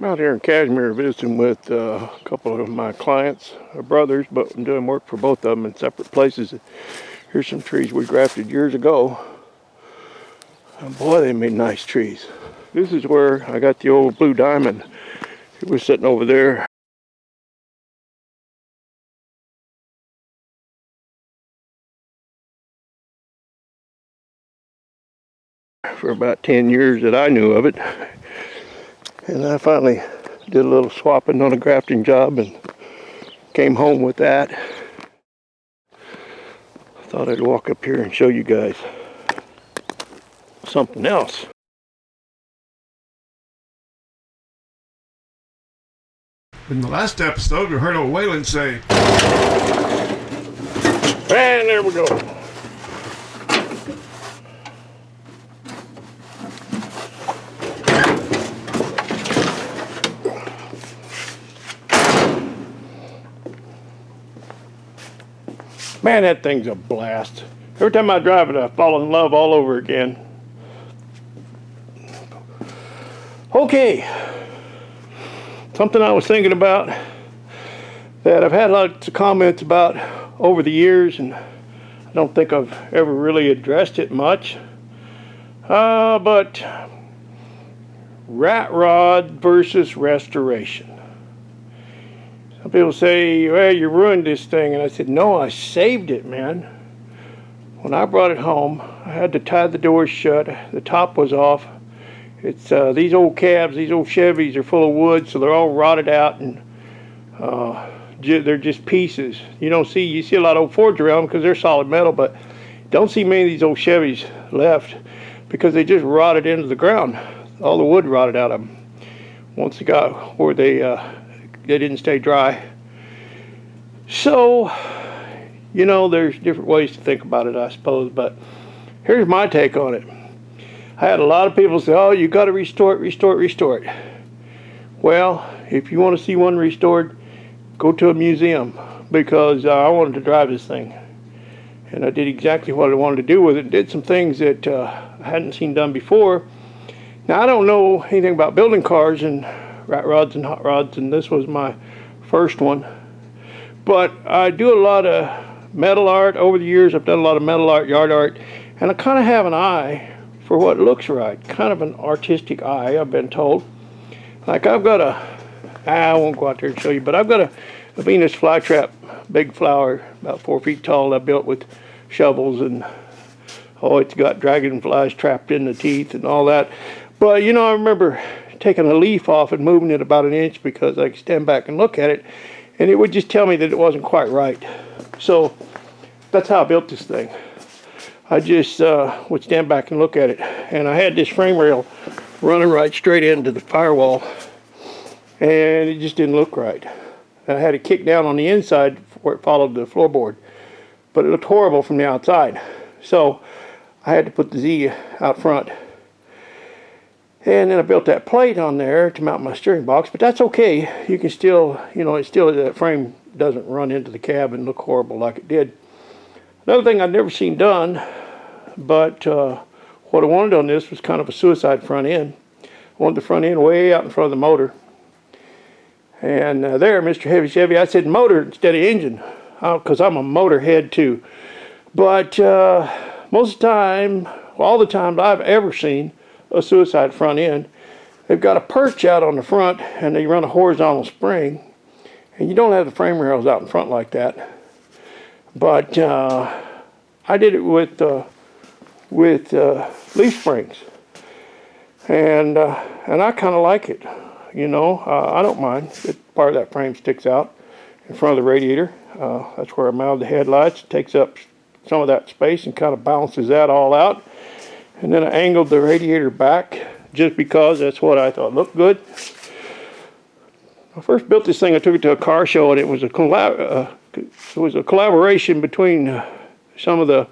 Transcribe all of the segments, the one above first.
I'm out here in Kashmir visiting with a couple of my clients, brothers, but I'm doing work for both of them in separate places. Here's some trees we grafted years ago. And boy, they made nice trees. This is where I got the old blue diamond. It was sitting over there. For about 10 years that I knew of it. And I finally did a little swapping on a grafting job and came home with that. I thought I'd walk up here and show you guys something else. In the last episode, we heard old Waylon say, and there we go. Man, that thing's a blast. Every time I drive it, I fall in love all over again. Okay. Something I was thinking about that I've had lots of comments about over the years, and I don't think I've ever really addressed it much. But rat rod versus restoration. Some people say, well, you ruined this thing. And I said, no, I saved it, man. When I brought it home, I had to tie the doors shut. The top was off. It's these old cabs, these old Chevys are full of wood, so they're all rotted out, and they're just pieces. You see a lot of old Fords around because they're solid metal, but don't see many of these old Chevys left because they just rotted into the ground. All the wood rotted out of them once they got where they didn't stay dry. So, there's different ways to think about it, I suppose, but here's my take on it. I had a lot of people say, oh, you got to restore it. Well, if you want to see one restored, go to a museum, because I wanted to drive this thing. And I did exactly what I wanted to do with it. Did some things that I hadn't seen done before. Now, I don't know anything about building cars and rat rods and hot rods, and this was my first one. But I do a lot of metal art over the years. I've done a lot of metal art, yard art, and I kind of have an eye for what looks right. Kind of an artistic eye, I've been told. Like I've got I won't go out there and show you, but I've got a Venus Flytrap, big flower, about 4 feet tall, I built with shovels, and it's got dragonflies trapped in the teeth and all that. But I remember taking a leaf off and moving it about an inch because I could stand back and look at it, and it would just tell me that it wasn't quite right. So that's how I built this thing. I just would stand back and look at it, and I had this frame rail running right straight into the firewall, and it just didn't look right. And I had it kicked down on the inside where it followed the floorboard, but it looked horrible from the outside. So I had to put the Z out front, and then I built that plate on there to mount my steering box. But that's okay. You can still, that frame doesn't run into the cab and look horrible like it did. Another thing I'd never seen done, but what I wanted on this was kind of a suicide front end. I wanted the front end way out in front of the motor. And there, Mr. Heavy Chevy, I said motor instead of engine, because I'm a motor head too. But most of the time, all the times I've ever seen a suicide front end, they've got a perch out on the front and they run a horizontal spring. And you don't have the frame rails out in front like that. But I did it with leaf springs, and I kind of like it. I don't mind if part of that frame sticks out in front of the radiator. That's where I mounted the headlights. It takes up some of that space and kind of balances that all out. And then I angled the radiator back just because that's what I thought looked good. When I first built this thing, I took it to a car show, and it was a collaboration between some of the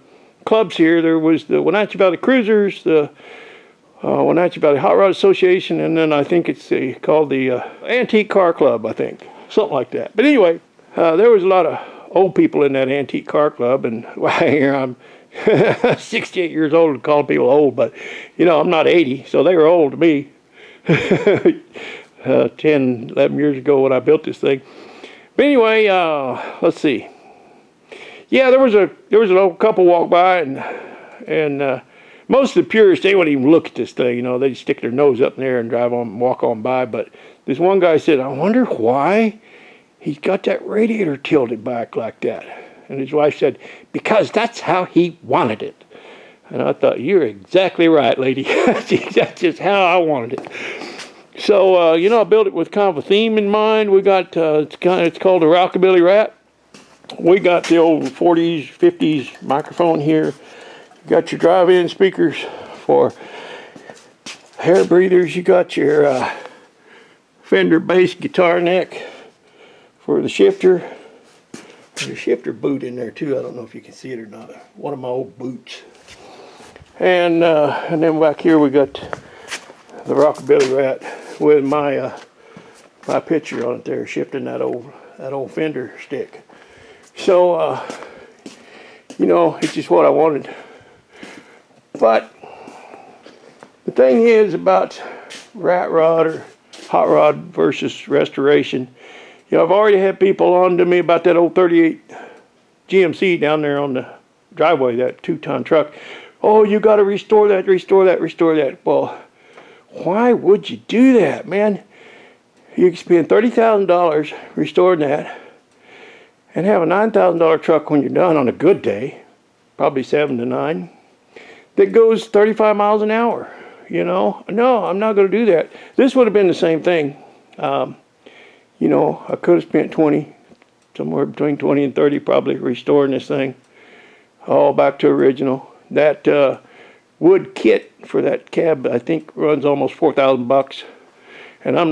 clubs here. There was the Wenatchee Valley Cruisers, the Wenatchee Valley Hot Rod Association, and then I think it's called the Antique Car Club, I think. Something like that. But anyway, there was a lot of old people in that antique car club, and well, here I'm 68 years old and calling people old, but you know, I'm not 80, so they were old to me. 10, 11 years ago when I built this thing. But anyway, let's see. Yeah, there was an old couple walk by, and most of the purists, they wouldn't even look at this thing. You know, they just stick their nose up in there and walk on by. But this one guy said, "I wonder why he's got that radiator tilted back like that." And his wife said, "Because that's how he wanted it." And I thought, "You're exactly right, lady. That's just how I wanted it." So, you know, I built it with kind of a theme in mind. We got, it's called a Rockabilly Rat. We got the old 40s, 50s microphone here. You got your drive-in speakers for hair breathers. You got your Fender bass guitar neck for the shifter. There's a shifter boot in there too. I don't know if you can see it or not. One of my old boots. And then back here we got the Rockabilly Rat with my my picture on it there, shifting that old Fender stick. So you know, it's just what I wanted. But the thing is about rat rod or hot rod versus restoration. You know, I've already had people on to me about that old 38 GMC down there on the driveway, that 2-ton truck. "Oh, you got to restore that, restore that, restore that." Well, why would you do that, man? You can spend $30,000 restoring that and have a $9,000 truck when you're done on a good day, probably 7 to 9, that goes 35 miles an hour. You know, no, I'm not going to do that. This would have been the same thing. You know, I could have spent somewhere between 20 and 30 probably restoring this thing all back to original. That wood kit for that cab, I think, runs almost $4,000, and I'm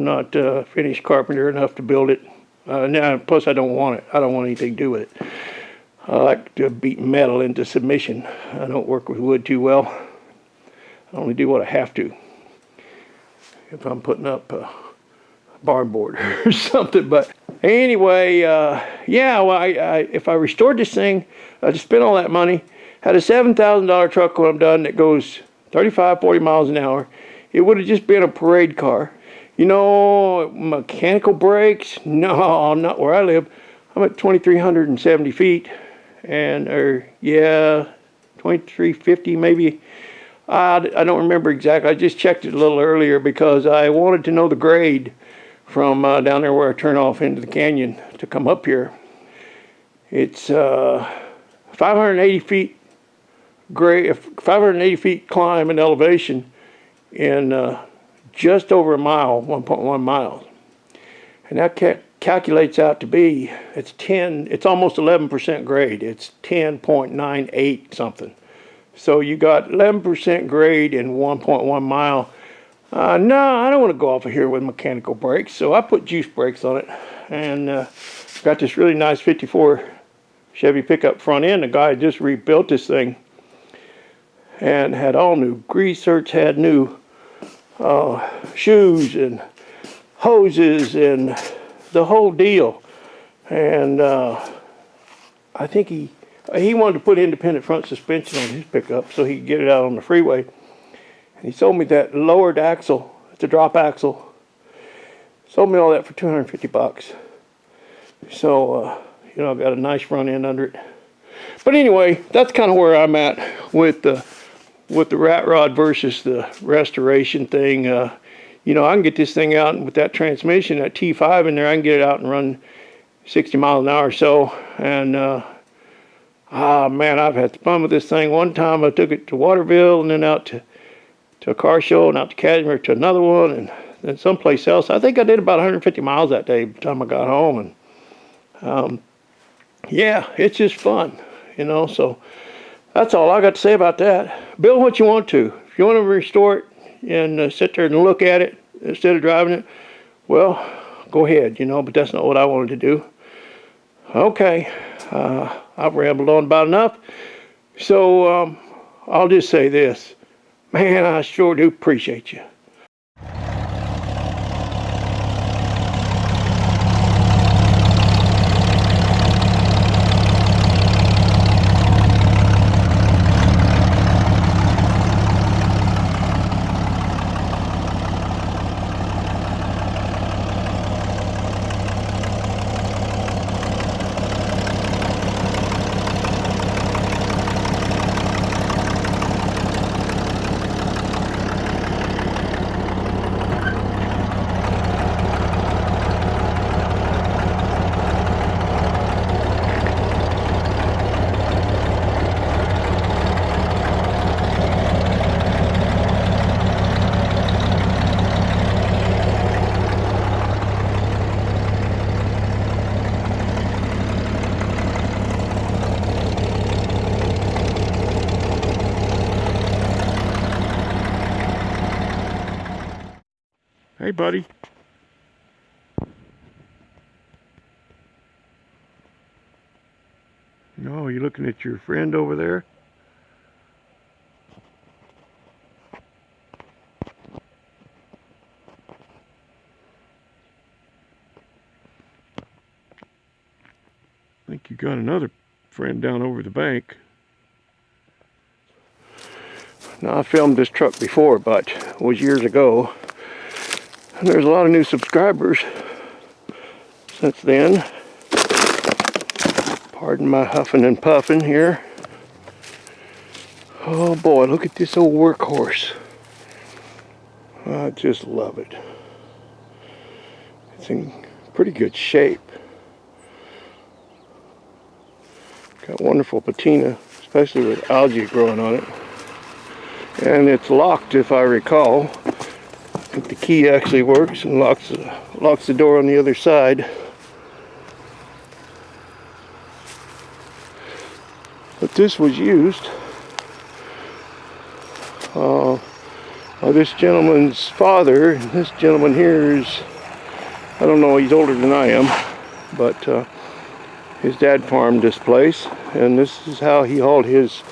not finished carpenter enough to build it. Now, plus I don't want it. I don't want anything to do with it. I like to beat metal into submission. I don't work with wood too well. I only do what I have to. If I'm putting up a barn board or something. But anyway, yeah, well, if I restored this thing, I just spent all that money, had a $7,000 truck when I'm done that goes 35, 40 miles an hour. It would have just been a parade car. You know, mechanical brakes? No, not where I live. I'm at 2,370 feet. And, 2,350 maybe. I don't remember exactly. I just checked it a little earlier because I wanted to know the grade from down there where I turn off into the canyon to come up here. It's 580 feet grade, 580 feet climb and elevation in just over a mile, 1.1 miles. And that calculates out to be, it's almost 11% grade. It's 10.98 something. So you got 11% grade in 1.1 mile. No, I don't want to go off of here with mechanical brakes, so I put juice brakes on it, and got this really nice 54 Chevy pickup front end. The guy just rebuilt this thing and had all new grease zerks, had new shoes and hoses and the whole deal. And I think he wanted to put independent front suspension on his pickup so he could get it out on the freeway. And he sold me that lowered axle, it's a drop axle. Sold me all that for $250. So, you know, I got a nice front end under it. But anyway, that's kind of where I'm at with the rat rod versus the restoration thing. You know, I can get this thing out, and with that transmission, that T5 in there, I can get it out and run 60 miles an hour or so. And man, I've had fun with this thing. One time I took it to Waterville and then out to a car show and out to Cashmere to another one and then someplace else. I think I did about 150 miles that day by the time I got home. And Yeah, it's just fun, you know. So that's all I got to say about that. Build what you want to. If you want to restore it and sit there and look at it instead of driving it, well, go ahead, you know, but that's not what I wanted to do. Okay, I've rambled on about enough. So I'll just say this. Man, I sure do appreciate you. Hey, buddy. No, you looking at your friend over there? I think you got another friend down over the bank. Now, I filmed this truck before, but it was years ago. And there's a lot of new subscribers since then. Pardon my huffing and puffing here. Oh boy, look at this old workhorse. I just love it. It's in pretty good shape. Got wonderful patina, especially with algae growing on it. And it's locked, if I recall. I think the key actually works and locks the door on the other side. But this was used. This gentleman's father, this gentleman here is, I don't know, he's older than I am, but his dad farmed this place, and this is how he hauled his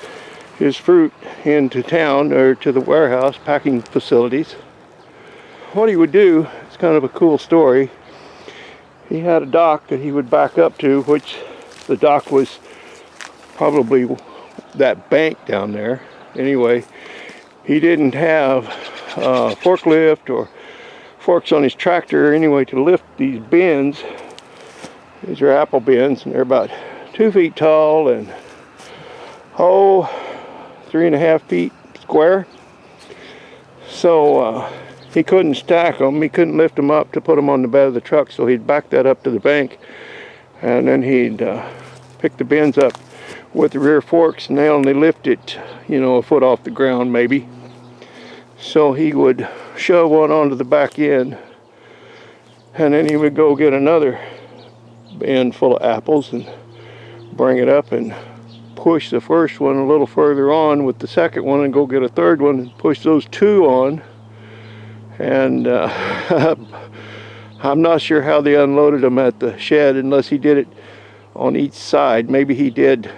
fruit into town, or to the warehouse, packing facilities. What he would do, it's kind of a cool story, he had a dock that he would back up to, which the dock was probably that bank down there. Anyway, he didn't have a forklift or forks on his tractor anyway to lift these bins. These are apple bins, and they're about 2 feet tall and 3.5 feet square. So he couldn't stack them. He couldn't lift them up to put them on the bed of the truck. So he'd back that up to the bank, and then he'd pick the bins up with the rear forks, and they only lift it, you know, a foot off the ground maybe. So he would shove one onto the back end, and then he would go get another bin full of apples and bring it up and push the first one a little further on with the second one, and go get a third one and push those two on. And I'm not sure how they unloaded them at the shed, unless he did it on each side. Maybe he did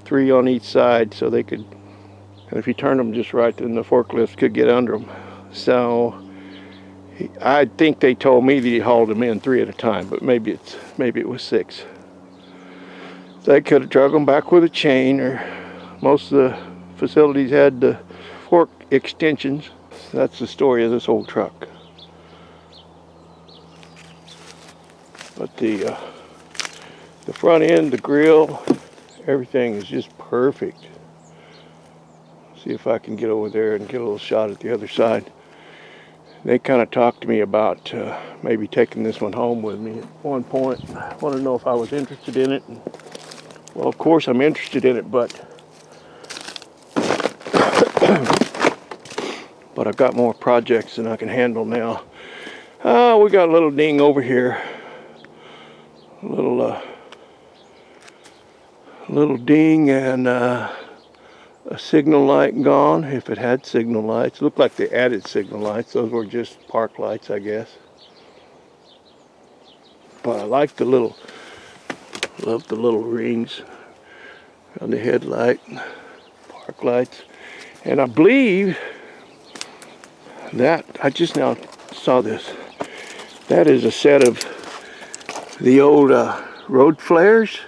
3 on each side, so they could, and if he turned them just right, then the forklift could get under them. So I think they told me that he hauled them in 3 at a time, but maybe it was 6. They could have drug them back with a chain, or most of the facilities had the fork extensions. That's the story of this old truck. But the front end, the grill, everything is just perfect. See if I can get over there and get a little shot at the other side. They kind of talked to me about maybe taking this one home with me at one point. I want to know if I was interested in it. And, well, of course I'm interested in it, but I've got more projects than I can handle now. We got a little ding over here. A little A little ding and a signal light gone, if it had signal lights. Looked like they added signal lights. Those were just park lights, I guess. But I like the little, love the little rings on the headlight, park lights. And I believe that, I just now saw this, that is a set of the old road flares.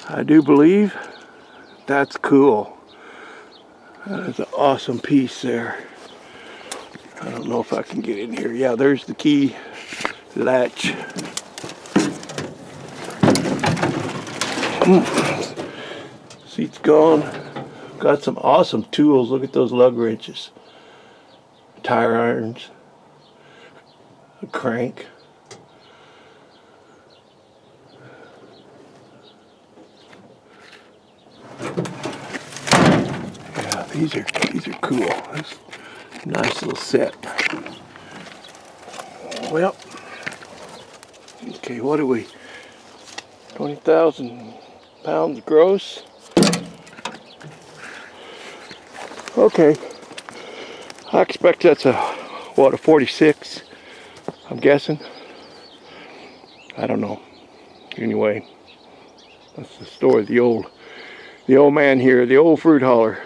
I do believe. That's cool. That is an awesome piece there. I don't know if I can get in here. Yeah, there's the key latch. Seat's gone. Got some awesome tools. Look at those lug wrenches. Tire irons. A crank. Yeah, these are cool. That's a nice little set. Well, okay, what do we? 20,000 pounds gross. Okay, I expect that's a 46. I'm guessing. I don't know. Anyway, that's the story of the old man here, the old fruit hauler,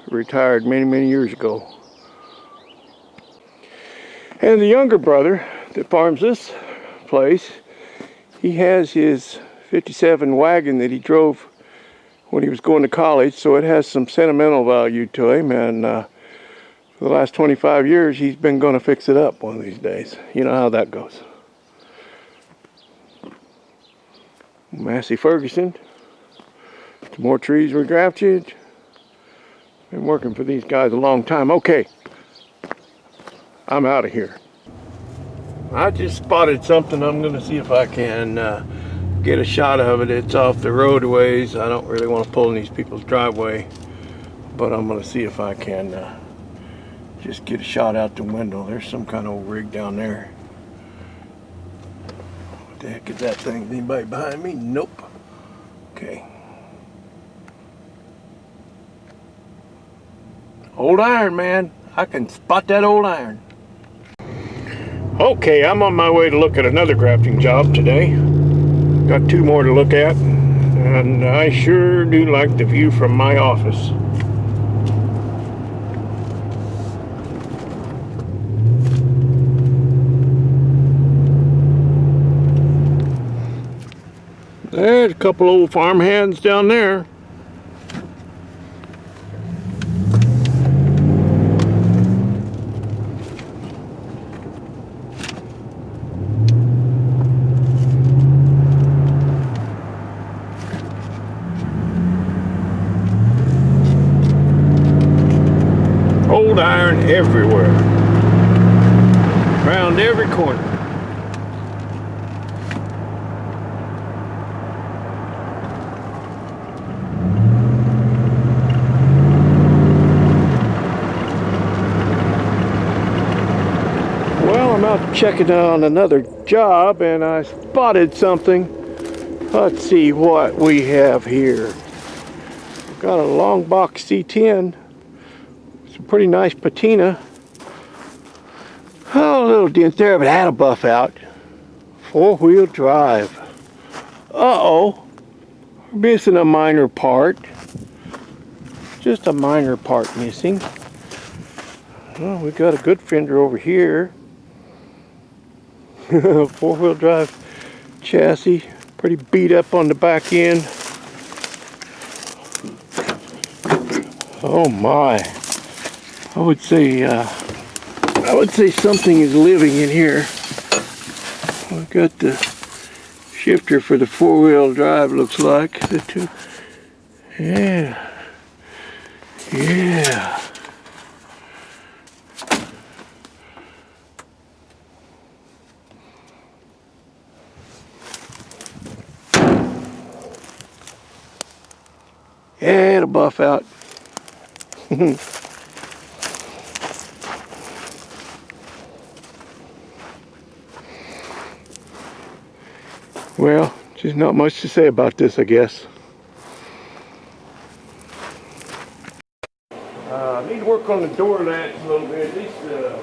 retired many years ago. And the younger brother that farms this place, he has his 57 wagon that he drove when he was going to college, so it has some sentimental value to him, and for the last 25 years he's been going to fix it up one of these days. You know how that goes. Massey Ferguson. Some more trees were grafted. Been working for these guys a long time. Okay, I'm out of here. I just spotted something. I'm going to see if I can get a shot of it. It's off the roadways. I don't really want to pull in these people's driveway, but I'm going to see if I can just get a shot out the window. There's some kind of old rig down there. What the heck is that thing? Anybody behind me? Nope. Okay. Old iron, man. I can spot that old iron. Okay, I'm on my way to look at another grafting job today. Got two more to look at, and I sure do like the view from my office. There's a couple old farm hands down there. Old iron everywhere, around every corner. Well, I'm out checking on another job and I spotted something. Let's see what we have here. Got a long box C10. Pretty nice patina. Oh, a little dent there, but it had a buff out. 4-wheel drive. Uh-oh. We're missing a minor part. Just a minor part missing. Well, we got a good fender over here. 4-wheel drive chassis. Pretty beat up on the back end. Oh my. I would say something is living in here. I've got the shifter for the 4-wheel drive, looks like. The two. Yeah. Yeah. Yeah, it'll buff out. Well, Just not much to say about this, I guess. I need to work on the door latch a little bit. At least the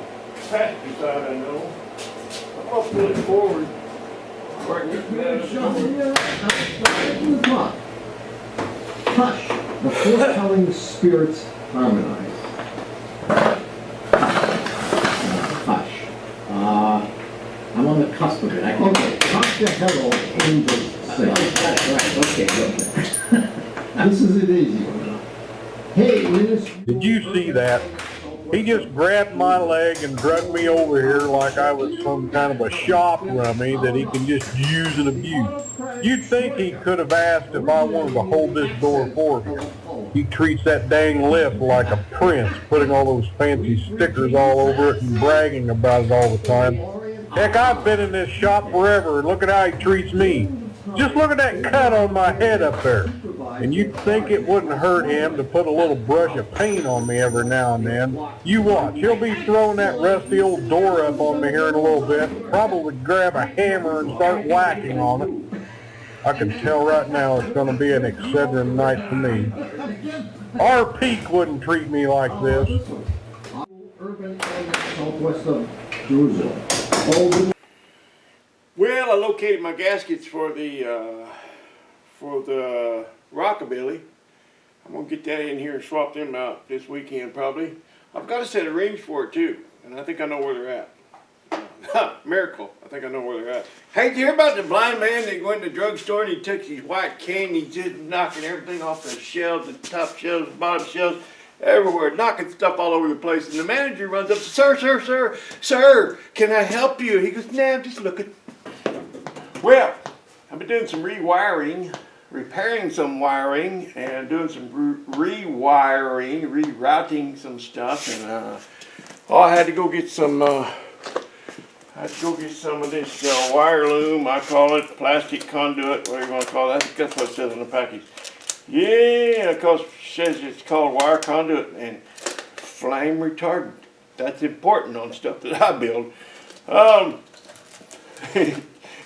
passenger side, I know. I'll pull it forward. Hush! The foretelling spirits harmonize. Hush. I'm on the cusp of it. Okay, talk to hello angels. Right, okay. This is an easy one. Hey, Minister. Did you see that? He just grabbed my leg and dragged me over here like I was some kind of a shop rummy that he can just use and abuse. You'd think he could have asked if I wanted to hold this door for him. He treats that dang lift like a prince, putting all those fancy stickers all over it and bragging about it all the time. Heck, I've been in this shop forever, and look at how he treats me. Just look at that cut on my head up there. And you'd think it wouldn't hurt him to put a little brush of paint on me every now and then. You watch, he'll be throwing that rusty old door up on me here in a little bit, probably grab a hammer and start whacking on it. I can tell right now it's going to be an Excedrin night for me. Our Peak wouldn't treat me like this. Urban area southwest of Jerusalem. Well, I located my gaskets for the Rockabilly. I'm gonna get that in here and swap them out this weekend probably. I've got a set of rings for it too, and I think I know where they're at. Miracle, I think I know where they're at. Hey, did you hear about the blind man that went to the drugstore and he took his white cane and he's just knocking everything off the shelves, the top shelves, the bottom shelves, everywhere, knocking stuff all over the place. And the manager runs up, sir, can I help you? He goes, nah, I'm just looking. Well, I've been doing some rewiring, repairing some wiring, and doing some rerouting some stuff. And I had to go get some. Of this wire loom. I call it plastic conduit. Whatever you want to call it. That's what it says on the package. Yeah, because it says it's called wire conduit and flame retardant. That's important on stuff that I build.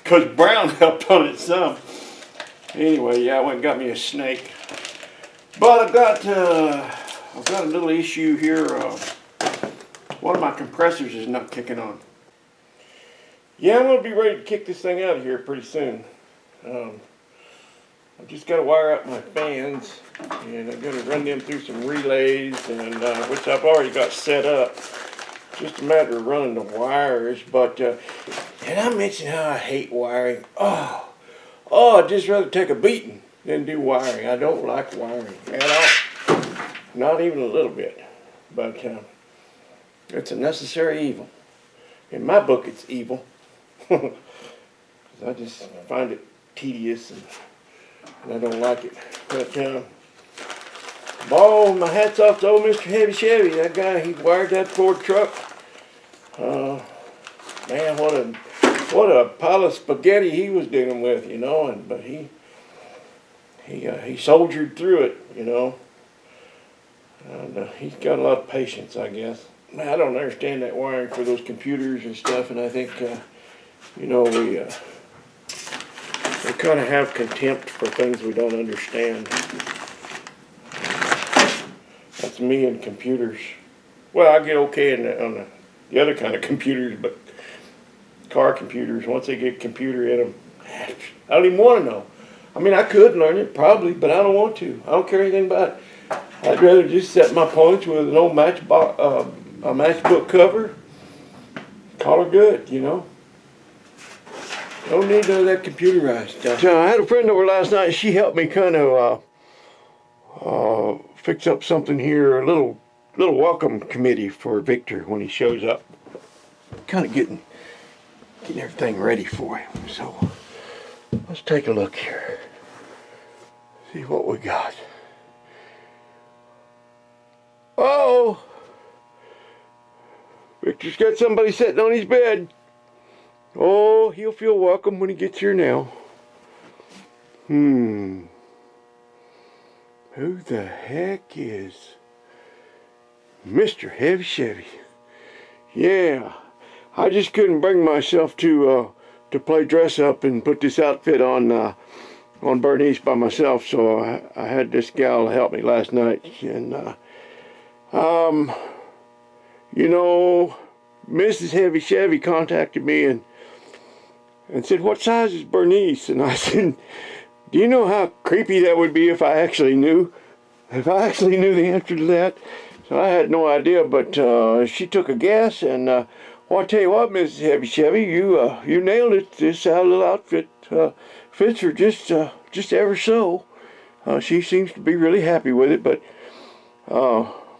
Because Brown helped on it some. Anyway, yeah, I went and got me a snake. But I've got a little issue here. One of my compressors is not kicking on. Yeah, I'm gonna be ready to kick this thing out of here pretty soon. I've just got to wire up my fans, and I'm gonna run them through some relays, and which I've already got set up. Just a matter of running the wires. But did I mention how I hate wiring? Oh, I'd just rather take a beating than do wiring. I don't like wiring at all. Not even a little bit. But it's a necessary evil. In my book, it's evil. I just find it tedious and I don't like it. But my hat's off to old Mr. Heavy Chevy. That guy, he wired that Ford truck. Man, what a pile of spaghetti he was dealing with, you know. But he soldiered through it, you know. And he's got a lot of patience, I guess. I don't understand that wiring for those computers and stuff, and I think you know, we kind of have contempt for things we don't understand. That's me and computers. Well, I get okay on the other kind of computers, but car computers, once they get a computer in them, I don't even want to know. I mean, I could learn it, probably, but I don't want to. I don't care anything about it. I'd rather just set my points with an old matchbook cover, call it good, you know. Don't need none of that computerized stuff. I had a friend over last night. She helped me kind of fix up something here, a little welcome committee for Victor when he shows up. Kind of getting everything ready for him. So let's take a look here. See what we got. Oh, Victor's got somebody sitting on his bed. Oh, he'll feel welcome when he gets here now. Who the heck is Mr. Heavy Chevy? Yeah, I just couldn't bring myself to play dress up and put this outfit on Bernice by myself, so I had this gal help me last night. And you know, Mrs. Heavy Chevy contacted me and said, "What size is Bernice?" And I said, "Do you know how creepy that would be if I actually knew? If I actually knew the answer to that?" So I had no idea, but she took a guess, and well, I tell you what, Mrs. Heavy Chevy, you nailed it. This little outfit fits her just ever so. She seems to be really happy with it, but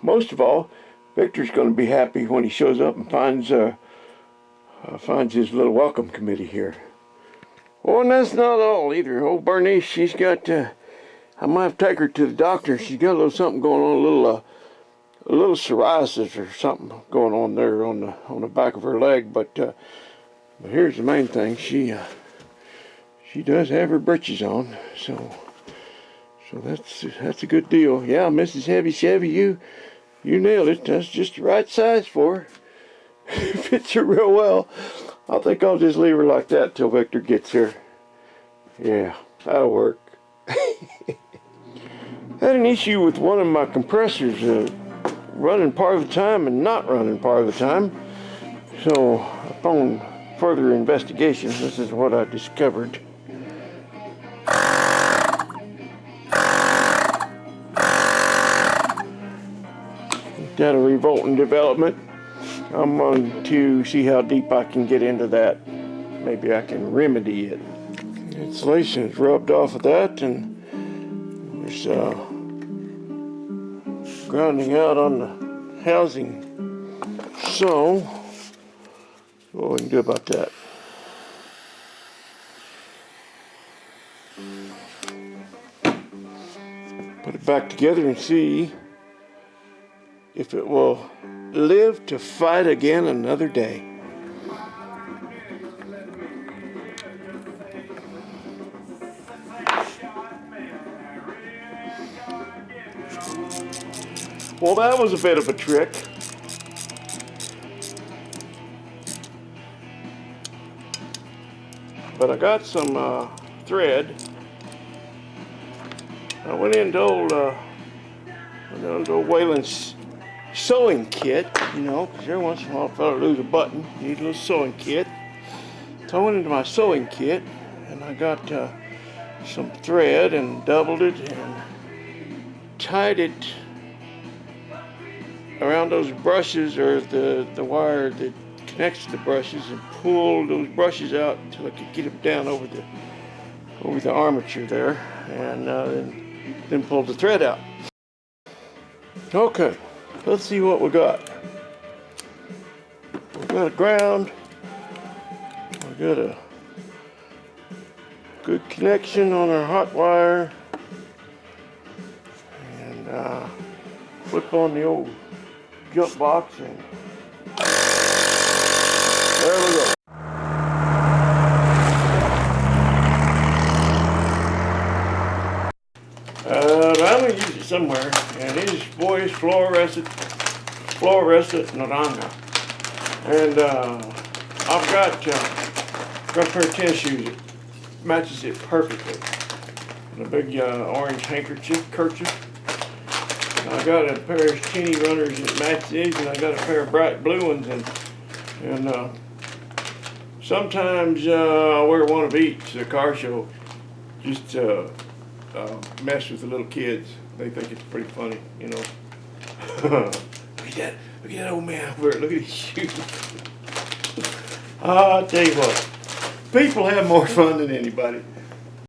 most of all, Victor's going to be happy when he shows up and finds his little welcome committee here. Oh, and that's not all either. Old Bernice, she's got, I might have to take her to the doctor. She's got a little something going on, a little psoriasis or something going on there on the back of her leg. But here's the main thing. She does have her britches on, so that's a good deal. Yeah, Mrs. Heavy Chevy, you nailed it. That's just the right size for her. Fits her real well. I think I'll just leave her like that till Victor gets here. Yeah, that'll work. I had an issue with one of my compressors running part of the time and not running part of the time. So upon further investigation, this is what I discovered. Got a revolting development. I'm going to see how deep I can get into that. Maybe I can remedy it. Insulation is rubbed off of that, and there's grounding out on the housing. So, what we can do about that? Put it back together and see if it will live to fight again another day. Well, that was a bit of a trick. But I got some thread. I went into old Wayland's sewing kit, you know, because every once in a while a fella lose a button, you need a little sewing kit. So I went into my sewing kit and I got some thread and doubled it and tied it around those brushes, or the wire that connects to the brushes, and pulled those brushes out until I could get them down over the armature there, and then pulled the thread out. Okay. Let's see what we got. We got a ground. We got a good connection on our hot wire. And flip on the old jump box, and there we go. I'm going to use it somewhere, and it is, boy, it's fluorescent naranja. And I've got a pair of tennis shoes that matches it perfectly. And a big orange kerchief. And I got a pair of skinny runners that match these, and I got a pair of bright blue ones, and sometimes I wear one of each to the car show, just mess with the little kids. They think it's pretty funny, you know. Look at that old man over there. Look at his shoes. I'll tell you what, people have more fun than anybody.